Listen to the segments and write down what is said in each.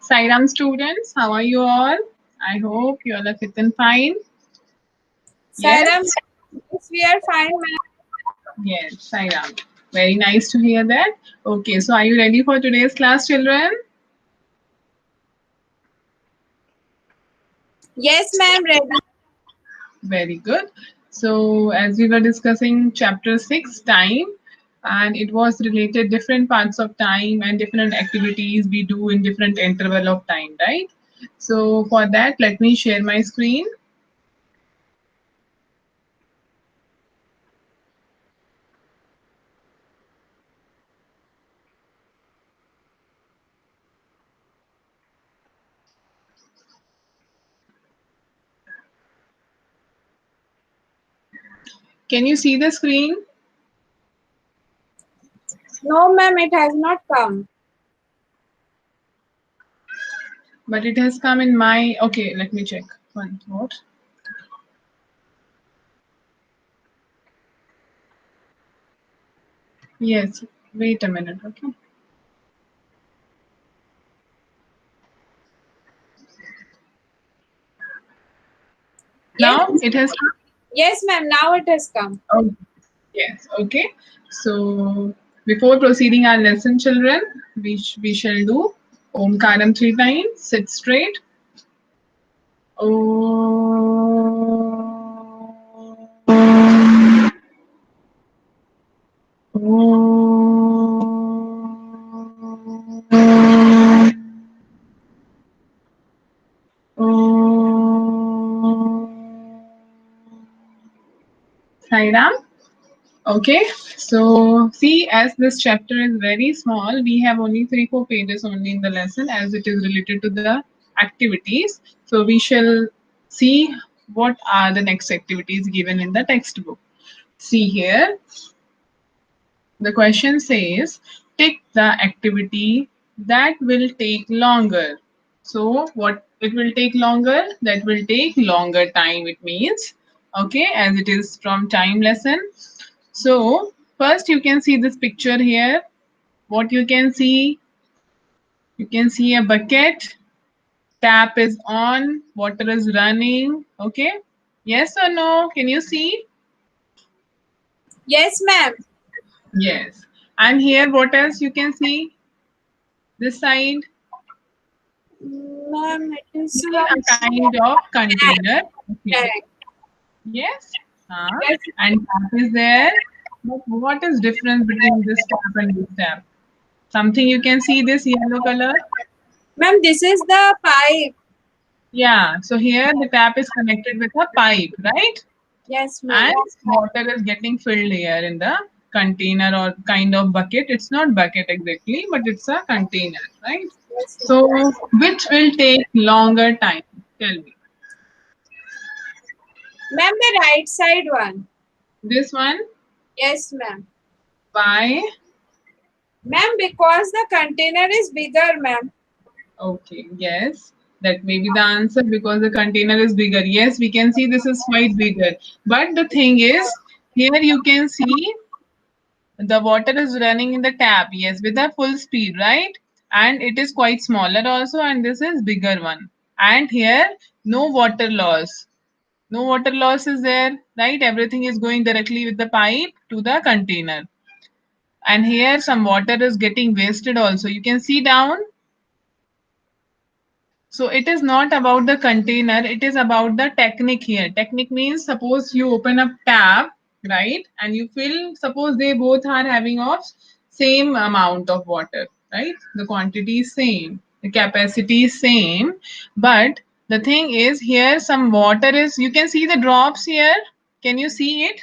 Sairam students, how are you all? I hope you all are fit and fine. Sairam, Yes? yes, we are fine, ma'am. Yes, Sairam. Very nice to hear that. Okay, so are you ready for today's class, children? Yes, ma'am, ready. Very good. So, as we were discussing chapter 6, time, and it was related different parts of time and different activities we do in different interval of time, right? So, for that, let me share my screen. Can you see the screen? No, ma'am, it has not come. But it has come in my. Okay, let me check. One more. Yes, wait a minute, okay. Yes, Now it has come. yes, ma'am, now it has come. Oh, yes, okay. So before proceeding our lesson, children, we shall do Omkaram 3 times. Sit straight. Om. Sairam. Okay, so see, as this chapter is very small, we have only 3-4 pages only in the lesson as it is related to the activities. So we shall see what are the next activities given in the textbook. See here, the question says, tick the activity that will take longer. So what it will take longer? That will take longer time, it means. Okay, as it is from time lesson. So first you can see this picture here. What you can see a bucket, tap is on, water is running. Okay. Yes or no? Can you see? Yes, ma'am. Yes. And here what else you can see? This side, Ma'am, it is here some a kind of tag. container. Okay. Tag. Yes. Yes, And tap is there. But what is difference between this tap and this tap? Something you can see this yellow color. ma'am, this is the pipe. Yeah, so here the tap is connected with a pipe, right? Yes, ma'am. And water is getting filled here in the container or kind of bucket. It's not bucket exactly, but it's a container, right? Yes, ma'am. So which will take longer time? Tell me. Ma'am, the right side one. This one, Yes, ma'am. why? Ma'am, because the container is bigger, ma'am. Okay, yes. That may be the answer because the container is bigger. Yes, we can see this is quite bigger. But the thing is, here you can see the water is running in the tap, yes, with a full speed, right? And it is quite smaller also, and this is bigger one. And here, no water loss. No water loss is there, right? Everything is going directly with the pipe to the container. And here some water is getting wasted also. You can see down. So it is not about the container, it is about the technique here. Technique means suppose you open up tap, right? And you fill, suppose they both are having of same amount of water, right? The quantity is same, the capacity is same, but the thing is here some water is, you can see the drops here. Can you see it?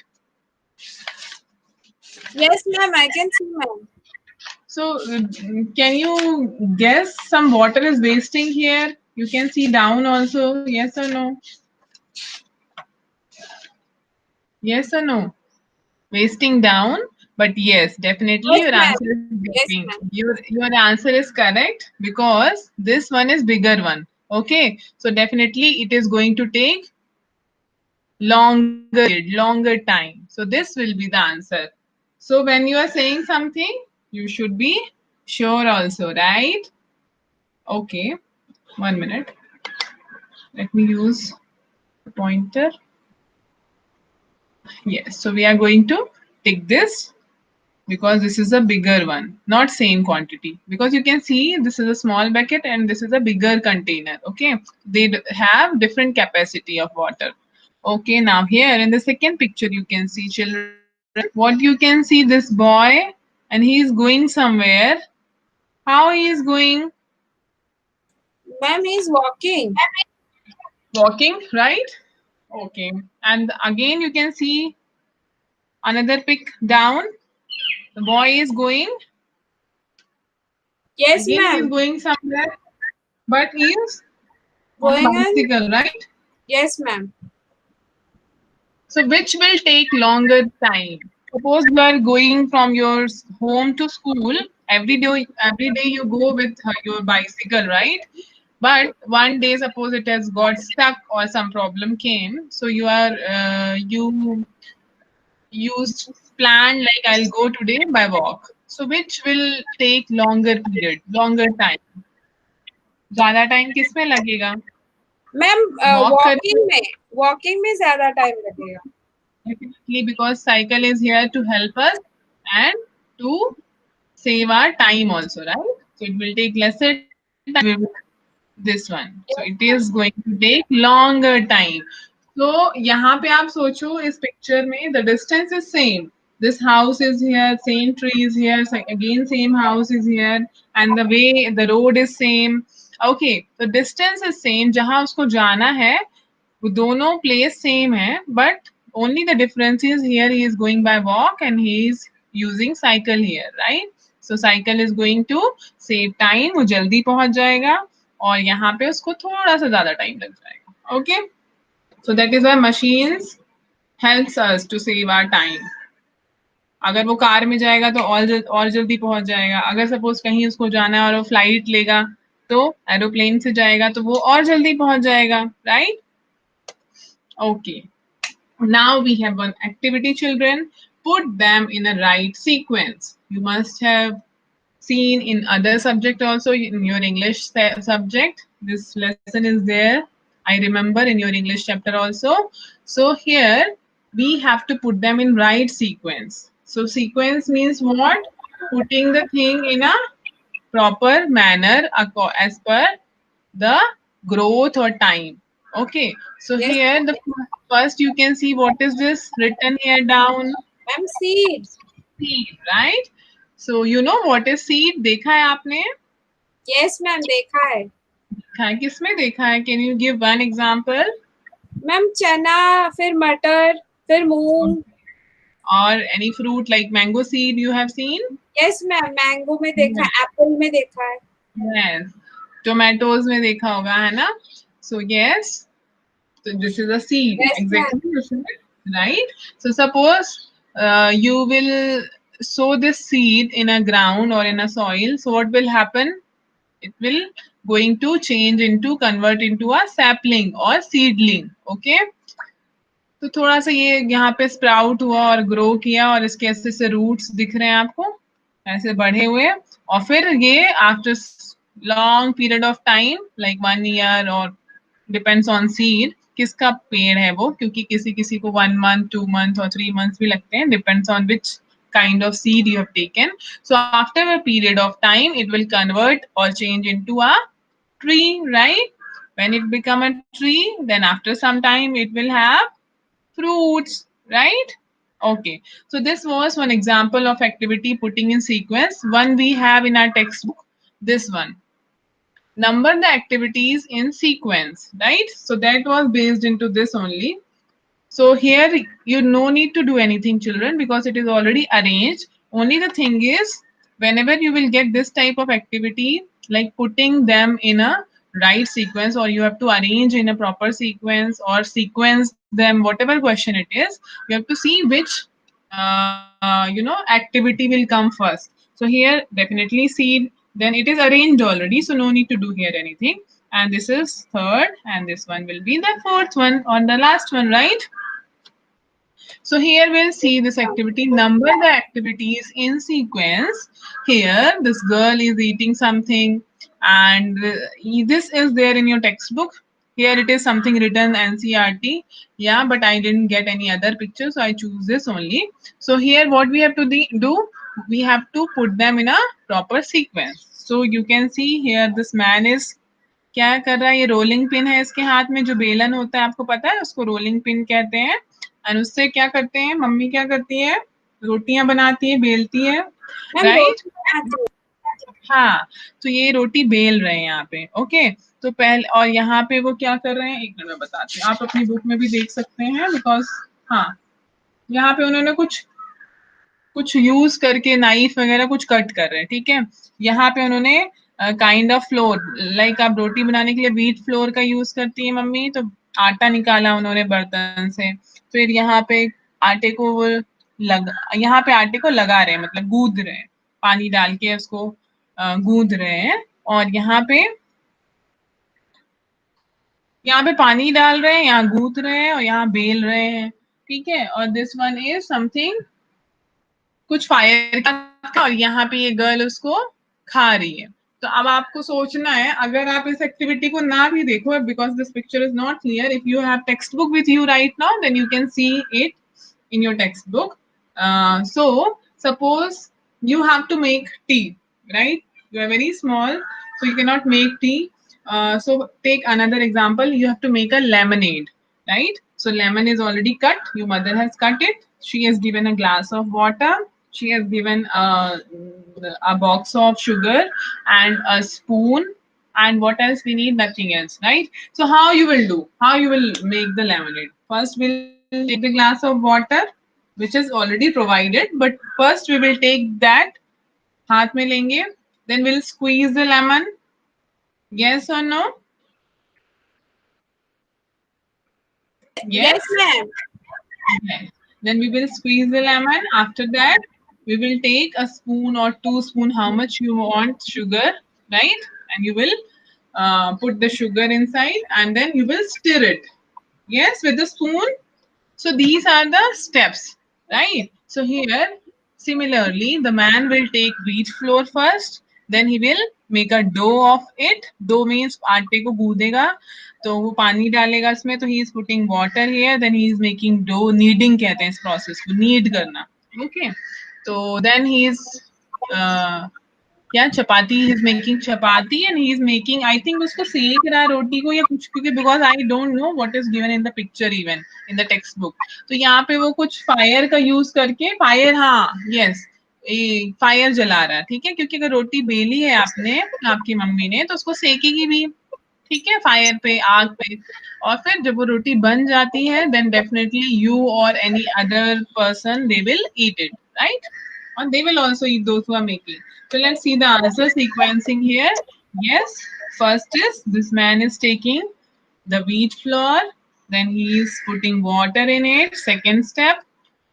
Yes, ma'am, I can see, ma'am. So can you guess some water is wasting here? You can see down also, yes or no? Yes or no? Wasting down, but yes, definitely Yes, your ma'am. answer is Yes, getting, ma'am. your answer is correct because this one is bigger one. Okay, so definitely it is going to take longer period, longer time. So this will be the answer. So when you are saying something, you should be sure also, right? Okay. 1 minute. Let me use the pointer. Yes, so we are going to take this because this is a bigger one, not same quantity. Because you can see this is a small bucket and this is a bigger container. Okay, they have different capacity of water. Okay, now here in the second picture you can see, children, what you can see, this boy, and he is going somewhere. How he is going? Ma'am, he is walking. Walking, right? Okay, and again you can see another pic down. The boy is going. Yes, Again he is ma'am. going somewhere, but he is on a Going on. bicycle, right? Yes, ma'am. So which will take longer time? Suppose you are going from your home to school every day you go with your bicycle, right? But one day, suppose it has got stuck or some problem came, so you planned like I'll go today by walk. So which will take longer period, longer time? ज़्यादा time किस में लगेगा? Ma'am walk करने walking में ज्यादा time लगेगा. definitely because cycle is here to help us and to save our time also, right? So it will take lesser time with this one. So it is going to take longer time. So यहाँ पे आप सोचो इस picture में the distance is same. This house is here, same tree is here, again same house is here, and the way the road is same. Okay, the distance is same. जहाँ उसको जाना है वो दोनों place same है, but only the difference is here he is going by walk and he is using cycle here, right? So cycle is going to save time, वो जल्दी पहुंच जाएगा और यहाँ पे उसको थोड़ा सा ज़्यादा टाइम लग जाएगा. Okay, so that is why machines helps us to save our time. अगर वो कार में जाएगा तो और जल्दी पहुंच जाएगा. अगर सपोज कहीं उसको जाना है और वो फ्लाइट लेगा तो एरोप्लेन से जाएगा तो वो और जल्दी पहुंच जाएगा, right? Okay. Now we have one activity, children. Put them in a right sequence. You must have seen in other subject also, in your English subject. This lesson is there. I remember in your English chapter also. So here we have to put them in right sequence. So sequence means what? Putting the thing in a proper manner as per the growth or time. Okay, so Yes, here the first you can see what is this written here down? Ma'am seed. Seed, right? So you know what is seed? देखा है आपने? Yes ma'am, देखा है. देखा है, किसमें देखा है? Can you give one example? Ma'am चना, फिर मटर, फिर मूंग. Or any fruit like mango seed you have seen? Yes ma'am, mango में देखा है, एप्पल में देखा है. Yes. Tomatoes में देखा होगा, है ना? So yes. So this is a seed. Yes, Exactly. Right? So suppose you will sow this seed in a ground or in a soil. So what will happen? It will going to change into convert into a sapling or seedling. Okay? तो थोड़ा सा ये यहाँ पे sprout हुआ और grow किया और इसके ऐसे से रूट्स दिख रहे हैं आपको ऐसे बढ़े हुए और फिर ये after long period of time like 1 year और डिपेंड्स ऑन सीड किसका पेड़ है वो क्योंकि किसी किसी को 1 मंथ 2 मंथ और 3 मंथ्स भी लगते हैं depends on which kind of seed you have taken. So after a period of time, it will convert or change into a tree, right? When it become a tree, then after some time it will have fruits, right? Okay, so this was one example of activity putting in sequence. One we have in our textbook, this one. Number the activities in sequence, right? So that was based into this only. So here you no need to do anything, children, because it is already arranged. Only the thing is, whenever you will get this type of activity, like putting them in a right sequence, or you have to arrange in a proper sequence, or sequence them, whatever question it is, you have to see which activity will come first. So here definitely seed. Then it is arranged already, so no need to do here anything. And this is third, and this one will be the fourth one or the last one, right? So here we'll see this activity, number the activities in sequence. Here this girl is eating something and this is there in your textbook. Here it is something written NCRT. Yeah, but I didn't get any other picture, so I choose this only. So here what we have to do, we have to put them in a proper sequence. So you can see here this man is क्या कर रहा है, ये rolling pin है इसके हाथ में, जो बेलन होता है आपको पता है उसको रोलिंग पिन कहते हैं। और उससे क्या करते हैं, मम्मी क्या करती है, रोटियां बनाती है, बेलती है, मैम राइट। रोटी बनाती हूँ। हाँ, तो ये रोटी बेल रहे हैं यहाँ पे, ओके। तो पहले और यहाँ पे वो क्या कर रहे हैं, एक मिनट में बताती हूँ, आप अपनी बुक में भी देख सकते हैं, बिकॉज हाँ, यहाँ पे उन्होंने कुछ कुछ यूज करके नाइफ वगैरह कुछ कट कर रहे हैं, ठीक है। यहाँ पे उन्होंने काइंड ऑफ फ्लोर, लाइक आप रोटी बनाने के लिए व्हीट फ्लोर का यूज करती है मम्मी, तो आटा निकाला उन्होंने बर्तन से, फिर यहाँ पे आटे को वो यहाँ पे आटे को लगा रहे हैं, मतलब गूंद रहे हैं, पानी डाल के उसको गूंद रहे हैं। और यहाँ पे पानी डाल रहे हैं, यहाँ गूंथ रहे हैं और यहाँ बेल रहे हैं, ठीक है। और दिस वन इज समथिंग, कुछ फायर का, और यहाँ पे ये गर्ल उसको खा रही है। तो अब आपको सोचना है, अगर आप इस एक्टिविटी को ना भी देखो, because this picture is not clear, if you have text book with you right now, then you can see it in your textbook. So suppose you have to make tea, right? You are very small, so you cannot make tea. So take another example. You have to make a lemonade, right? So lemon is already cut. Your mother has cut it. She has given a glass of water. She has given a box of sugar and a spoon. And what else we need? Nothing else, right? So how you will do? How you will make the lemonade? First, we'll take the glass of water, which is already provided. But first, we will take that, हाथ में लेंगे. Then we'll squeeze the lemon. Yes or no? Yes. Yes, ma'am. Okay. Then we will squeeze the lemon. After that, we will take a spoon or 2 spoon, how much you want sugar, right? And you will put the sugar inside, and then you will stir it. Yes, with the spoon. So these are the steps, right? So here, similarly, the man will take wheat flour first, then he will make a dough of it. Dough means आटे को गूंदेगा, तो वो पानी डालेगा इसमें, तो he is putting water here, then he is making dough, kneading कहते हैं इस process को, knead करना, okay? तो then he is uh, क्या chapati, he is making chapati and he is making, I think उसको सेक रहा है रोटी को या कुछ, क्योंकि because I don't know what is given in the picture even in the text book. तो यहाँ पे वो कुछ फायर का यूज करके, फायर, हाँ यस, फायर जला रहा है, ठीक है, क्योंकि अगर रोटी बेली है आपने, आपकी मम्मी ने, तो उसको सेकेगी भी, ठीक है, फायर पे, आग पे। और फिर जब वो रोटी बन जाती है, देन डेफिनेटली यू और any other person they will eat it, right? And they will also eat those who are making. So let's see the answer sequencing here. Yes, first is this man is taking the wheat flour, then he is putting water in it. Second step.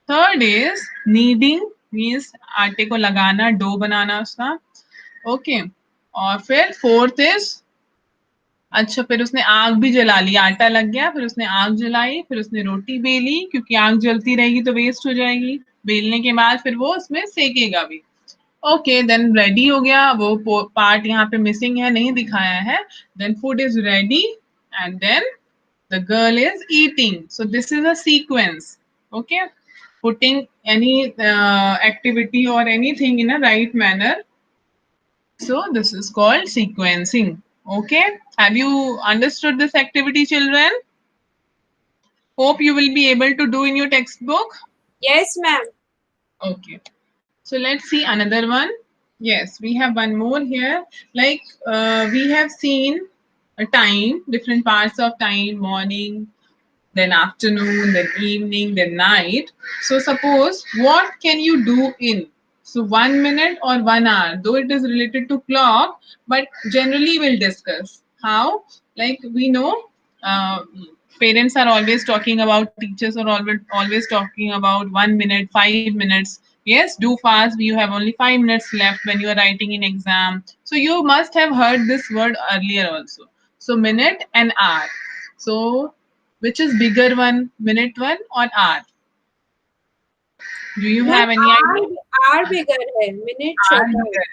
Third is kneading, means आटे को लगाना, dough बनाना उसका, okay. और फिर fourth is, अच्छा, फिर उसने आग भी जला ली, आटा लग गया, फिर उसने आग जलाई, फिर उसने रोटी बेली, क्योंकि आग जलती रहेगी तो वेस्ट हो जाएगी, बेलने के बाद फिर वो उसमें सेकेगा भी, ओके। देन रेडी हो गया, वो पार्ट यहाँ पे मिसिंग है, नहीं दिखाया है। Then food is ready and then the girl is eating. So this is a sequence, okay, putting any activity और anything in a right manner. So this is called sequencing. Okay. Have you understood this activity, children? Hope you will be able to do in your textbook. Yes, ma'am. Okay. So let's see another one. Yes, we have one more here. Like we have seen a time, different parts of time, morning, then afternoon, then evening, then night. So suppose what can you do in, so 1 minute or 1 hour, though it is related to clock, but generally we'll discuss how, like we know, uh, parents are always talking about, teachers are always talking about 1 minute, 5 minutes. Yes, do fast, you have only 5 minutes left when you are writing in exam. So you must have heard this word earlier also. So minute and hour. So which is bigger one, minute one or hour? Do you ma'am have any idea? Are bigger है, minute Hour छोटा है. bigger.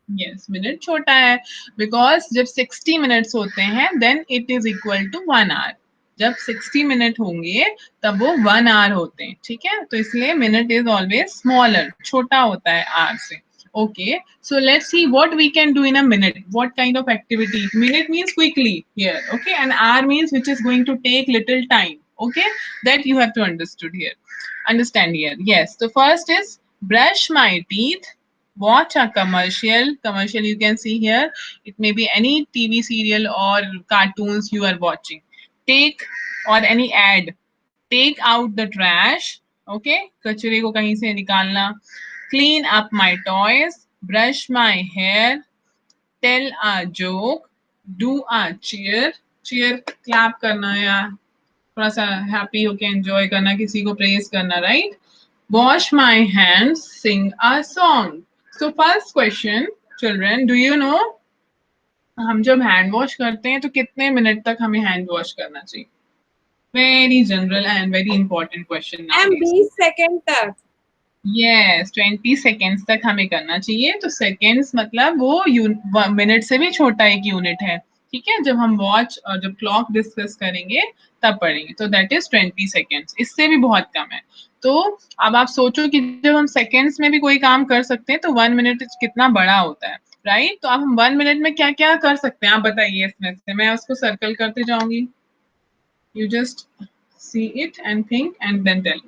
Yes, minute छोटा है because जब 60 minutes होते हैं then it is equal to 1 hour. जब 60 minute होंगे तब वो 1 आवर होते हैं. ठीक है, तो इसलिए मिनट इज ऑलवेज स्मॉलर, छोटा होता है आवर से. Okay, so let's see what we can do in a minute. What kind of activity? Minute means quickly here. Okay, and hour means which is going to take little time. Okay, that you have to understand here. Yes, the first is brush my teeth, watch a commercial. Commercial you can see here. It may be any TV serial or cartoons you are watching. Take or any ad. Take out the trash. Okay, कचरे को कहीं से निकालना. Clean up my toys. Brush my hair. Tell a joke. Do a cheer. Cheer clap करना या थोड़ा सा happy होके एंजॉय करना, किसी को प्रेज करना, right? Wash my hands, sing a song. So first question, children, do you know हम जब हैंड वॉश करते हैं तो कितने मिनट तक हमें हैंड वॉश करना चाहिए? Very general and very important question ma'am nowadays. 20 second तक. Yes, 20 सेकेंड्स तक हमें करना चाहिए. तो सेकेंड्स मतलब वो मिनट से भी छोटा एक यूनिट है. ठीक है, जब हम वॉच और जब क्लॉक डिस्कस करेंगे तब पढ़ेंगे. तो दैट इज 20 सेकेंड्स. इससे भी बहुत कम है. तो अब आप सोचो कि जब हम सेकेंड्स में भी कोई काम कर सकते हैं तो 1 मिनट कितना बड़ा होता है, राइट? तो अब हम 1 मिनट में क्या क्या कर सकते हैं आप बताइए. इसमें से मैं उसको सर्कल करते जाऊंगी. You just see it and think and then tell.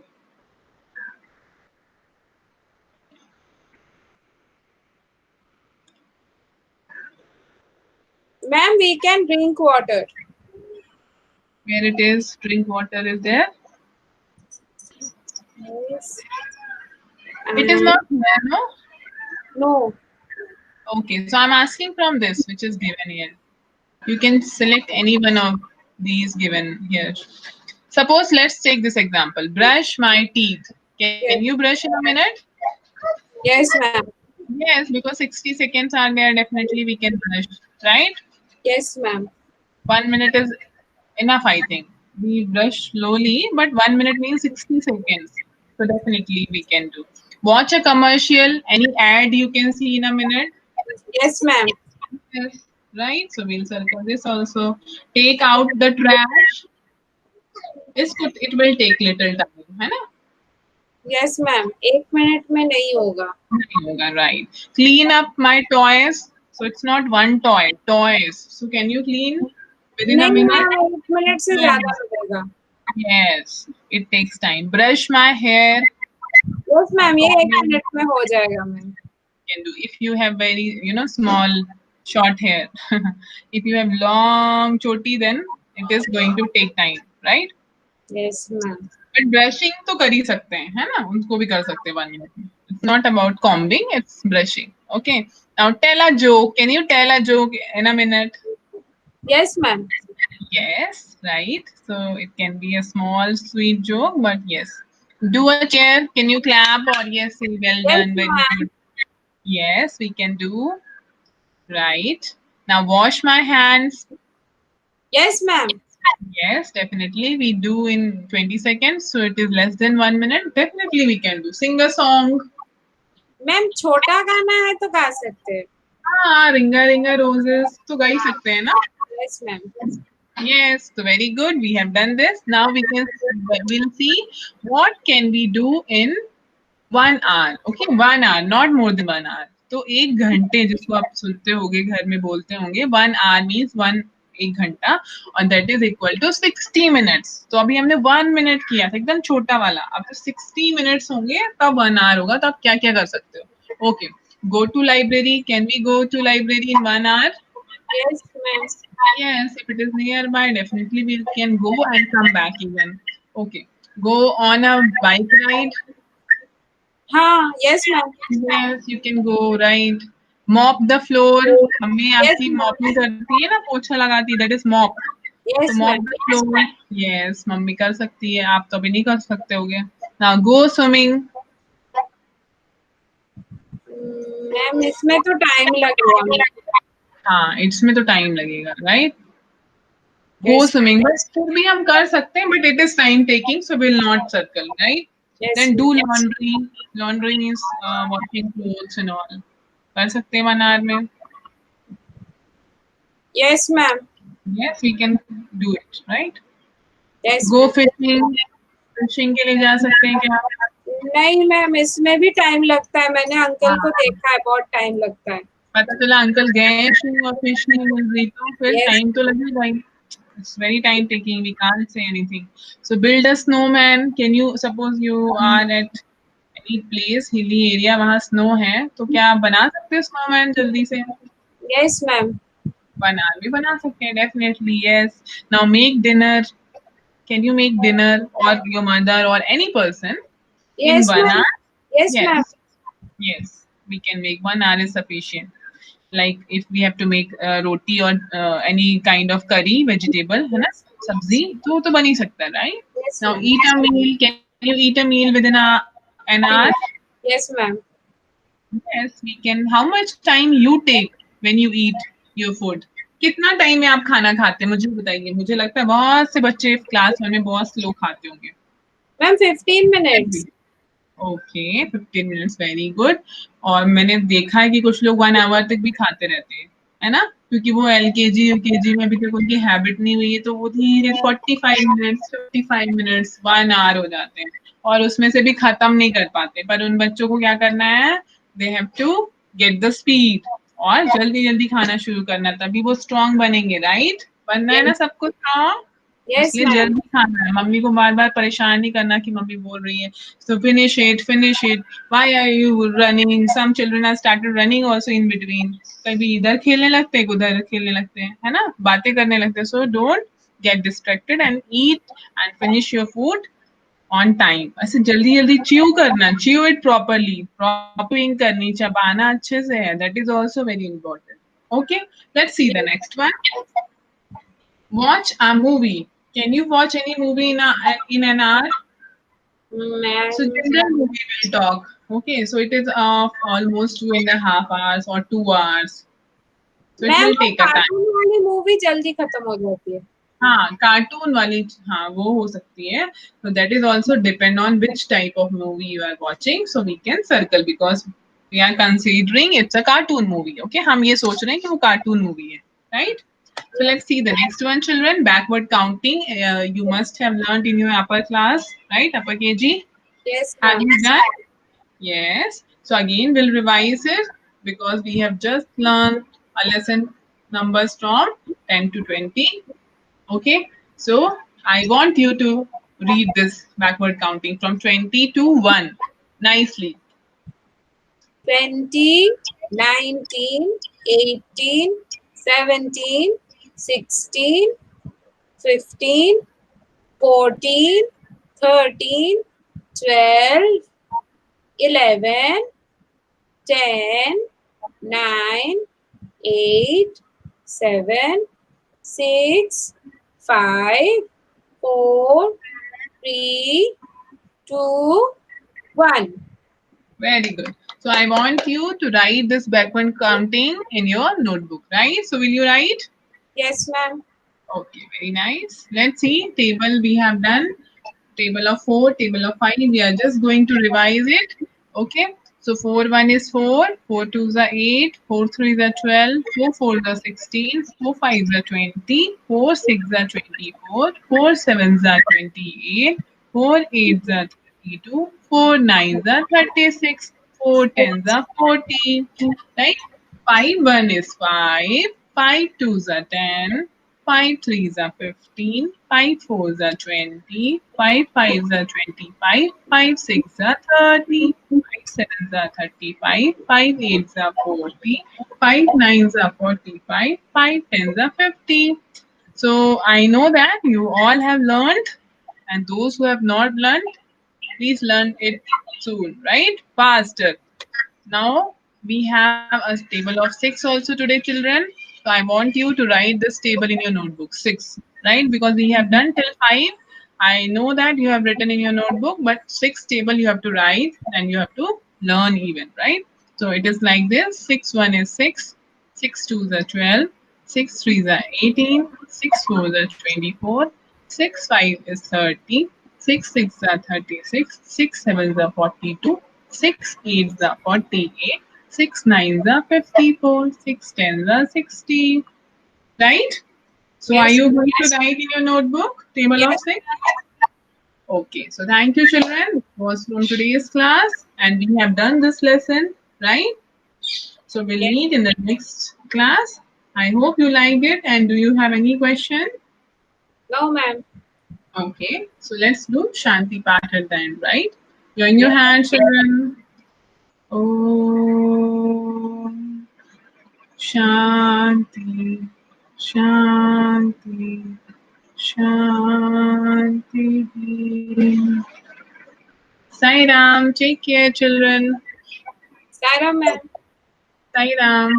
Ma'am we can drink water. Where it is, drink water is there. Yes. It is not there, no? No. Okay, so I'm asking from this, which is given here. You can select any one of these given here. Suppose let's take this example. Brush my teeth. Can you brush in a minute? Yes ma'am. Yes, because 60 seconds are there, definitely we can brush, right? Yes ma'am. 1 minute is enough, I think. We brush slowly, but 1 minute means 60 seconds. So definitely we can do. Watch a commercial, any ad you can see in a minute. Yes ma'am. Yes, right? So we'll circle this also. Take out the trash. It will take little time, है ना? Yes ma'am. 1 minute में नहीं होगा. नहीं होगा, right? Clean up my toys. So it's not one toy, toys. So can you clean within a नहीं minute? Ma'am 1 minute से ज्यादा लगेगा. Yes, it takes time. Brush my hair. Yes ma'am, ये 1 मिनट में हो जाएगा ma'am. Can do if you have very small short hair. If you have long choti, then it is going to take time, right? Yes ma'am. But brushing तो कर ही सकते हैं, है ना? उनको भी कर सकते हैं 1 मिनट में. It's not about combing, it's brushing. Okay, now tell a joke. Can you tell a joke in a minute? Yes ma'am. Yes, right. So it can be a small sweet joke, but yes. Do a cheer. Can you clap or yes, say well Yes done, very ma'am. good. Yes, we can do. Right. Now wash my hands. Yes ma'am. Yes, definitely. We do in 20 seconds. So it is less than 1 minute. Definitely we can do. Sing a song. Ma'am छोटा गाना है तो गा सकते हैं. हाँ, रिंगा रिंगा रोजेस तो गा ही सकते हैं ना? Yes ma'am. Yes, so very good. We have done this. Now we'll see what can we do in 1 hour. Okay, 1 hour, not more than 1 hour. तो 1 घंटे जिसको आप सुनते होंगे घर में बोलते होंगे, 1 hour means 1 घंटा और that is equal to 60 minutes. तो अभी हमने 1 minute किया था एकदम छोटा वाला. अब तो 60 minutes होंगे तब 1 hour होगा. तो आप क्या क्या कर सकते हो? Okay, go to library. Can we go to library in 1 hour? Yes ma'am. Yes, if it is nearby, definitely we can go and come back even. Okay, go on a bike ride. हाँ. Yes ma'am. Yes, you can go, right? Mop the floor. Mummy आपकी ma'am. Mopping करती है ना, पोछा लगाती है, that is mop. Yes तो mop ma'am. the floor. Yes, mummy कर सकती है, आप तो अभी नहीं कर सकते होगे. Now go swimming. मैम इसमें तो टाइम लगेगा मैम. हाँ, इसमें तो टाइम लगेगा, right? Go Yes. swimming, बस फिर भी हम कर सकते हैं, but it is time taking, so we'll not circle, right? Yes Then do ma'am. laundry. Laundry means washing clothes and all. कर सकते हैं 1 hour में? Yes, ma'am. Yes, we can do it, right? Yes. Go fishing. Fishing के लिए जा सकते हैं क्या? नहीं मैम, इसमें भी टाइम लगता है, मैंने अंकल हाँ, को देखा है, बहुत टाइम लगता है। पता चला अंकल गए फिशिंग और फिश नहीं मिल रही तो फिर Yes. टाइम तो लगेगा ही. It's very time taking. We can't say anything. So build a snowman. Can you suppose you are at any place hilly area वहाँ snow है तो क्या आप बना सकते हो snowman जल्दी से? Yes, ma'am. बना भी बना सकते हैं definitely. Yes. Now make dinner. Can you make dinner or your mother or any person in Yes, 1 ma'am. hour? Yes, ma'am. Yes. Yes. We can make 1 hour is sufficient. Like if we have to make roti or any kind of curry vegetable है ना सब्जी तो बन ही सकता है, right? Yes, Now ma'am. eat a meal. Can you eat a meal within an hour? Yes, ma'am. Yes, we can. How much time you take when you eat your food? कितना time में आप खाना खाते हैं मुझे बताइए. मुझे लगता है बहुत से बच्चे क्लास में बहुत स्लो खाते होंगे. Ma'am, 15 minutes. Okay 15 minutes very good. और मैंने देखा है कि कुछ लोग 1 आवर तक भी खाते रहते हैं, है ना, क्योंकि वो एलकेजी यूकेजी में अभी तक उनकी हैबिट नहीं हुई है तो वो धीरे 45 मिनट्स 55 मिनट्स 1 आवर हो जाते हैं और उसमें से भी खत्म नहीं कर पाते. पर उन बच्चों को क्या करना है, they have to get the speed और जल्दी जल्दी खाना शुरू करना, तभी वो स्ट्रांग बनेंगे, राइट? बनना है ना सबको स्ट्रांग, Yes, इसलिए ma'am. जल्दी खाना है. मम्मी को बार बार परेशान नहीं करना कि मम्मी बोल रही है. So finish it, finish it. Why are you running? Some children have started running also in between. कभी इधर खेलने लगते हैं, उधर खेलने लगते हैं, है ना, बातें करने लगते हैं. So don't get distracted and eat and finish your food on time. ऐसे जल्दी जल्दी chew करना, chew it properly, propping करनी, चबाना अच्छे से है. That is also very important. Okay, let's see the next one. Watch a movie. Can you watch any movie in an hour? Ma'am. So general movie will talk. Okay, so it is of almost 2.5 hours or 2 hours. So it ma'am will वो take a time. Cartoon वाली movie जल्दी खत्म हो जाती है. हाँ, cartoon वाली, हाँ वो हो सकती है. So that is also depend on which type of movie you are watching. So we can circle because we are considering it's a cartoon movie. Okay, हम ये सोच रहे हैं कि वो cartoon movie है, right? So let's see the next one, children. Backward counting. You must have learned in your upper class, right? Upper KG. Yes, Have ma'am. you done? Yes. So again, we'll revise it because we have just learned a lesson numbers from 10 to 20. Okay. So I want you to read this backward counting from 20 to 1 nicely. 20, 19, 18, 17, 16, 15, 14, 13, 12, 11, 10, 9, 8, 7, 6, 5, 4, 3, 2, 1. Very good. So I want you to write this backward counting in your notebook, right? So will you write? Yes, ma'am. Okay, very nice. Let's see. Table we have done. Table of 4, table of 5. We are just going to revise it. Okay. So 4 1 is 4, 4 2 is 8, 4 3 is 12, 4 4 is 16, 4 5 is 20, 4 6 is 24, 4 7 is 28, 4 8 is 32, 4 9 is 36, 4 10 is 40. Right? 5 1 is 5, 5 2 is 10, 5 3s are 15, 5 4s are 20, 5 5s are 25, 5 6s are 30, 5 7s are 35, 5 8s are 40, 5 9s are 45, 5 10s are 50. So I know that you all have learned, and those who have not learned, please learn it soon, right? Faster. Now we have a table of 6 also today, children. So I want you to write this table in your notebook. 6, right? Because we have done till 5. I know that you have written in your notebook, but 6 table you have to write and you have to learn even, right? So it is like this. 6 1 is 6, 6 2 is 12, 6 3 is 18, 6 4 is 24, 6 5 is 30, 6 6 is 36, 6 7 is 42, 6 8 is 48, 6 9s are 54. 6 10s are 60. Right? So are Yes. you going to write in your notebook table of Yes. 6? Okay, so thank you, children. This was from today's class, and we have done this lesson, right? So we'll Yes. meet in the next class. I hope you liked it. And do you have any question? No, ma'am. Okay, so let's do Shanti Path at the end, right? Join your Yes. hand, children. Om Shanti, Shanti, Shanti. Sai Ram, take care, children. Sarah, ma'am. Sai Ram.